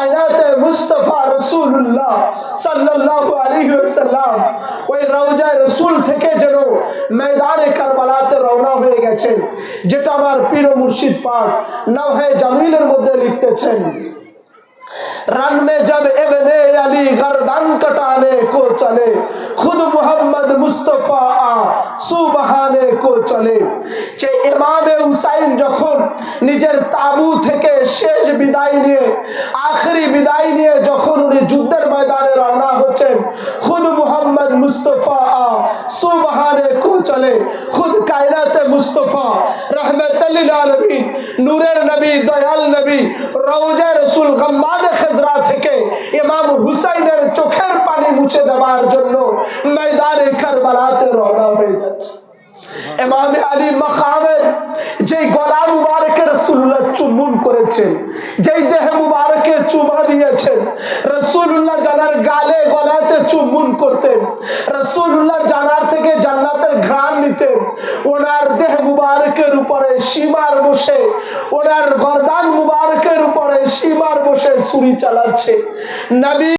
কায়নাতে মুস্তাফা রাসূলুল্লাহ সাল্লাল্লাহু আলাইহি ওয়াসাল্লাম ওই রওজায়ে রাসূল থেকে যেন ময়দানে কারবালাতে রওনা হয়ে গেছেন, যেটা আমার পীর ও মুর্শিদ পাক নওহে জামিলের মধ্যে লিখতেছেন। रन में जब इब्ने अली गर्दन कटाने को चले, खुद मोहम्मद मुस्तफा सुबहाने को चले। যে ইমামে হুসাইন যখন নিজের তাবু থেকে শেষ বিদায় নিয়ে আখেরি বিদায় নিয়ে যখন উনি যুদ্ধের ময়দানে রওনা হচ্ছেন, খুদ মোহাম্মদ মুস্তফা সুবহানে কো চলে, খুদ কায়নাতে মুস্তফা রহমতুল লিল আলামিন নূরের নবী দয়াল নবী রওজায়ে রাসূল গম্মাদে খেজরা থেকে ইমাম হুসাইনের চোখের পানি মুছে দেওয়ার জন্য ময়দানে কারবালাতে রওনা হয়ে যাচ্ছে। ইমাম আলী মাকামের যেই গলা মুবারকে রাসূলুল্লাহ চুম্বন করেছেন, যেই দেহ মুবারকে চুমা দিয়েছেন, রাসূলুল্লাহ জানার গালে গলাতে চুম্বন করতেন, রাসূলুল্লাহ জানার থেকে জান্নাতের ঘ্রাণ নিতেন, ওনার দেহ মুবারকের উপরে সীমার বসে, ওনার গর্দান মুবারকের উপরে সীমার বসে ছুরি চালাচ্ছে নবী।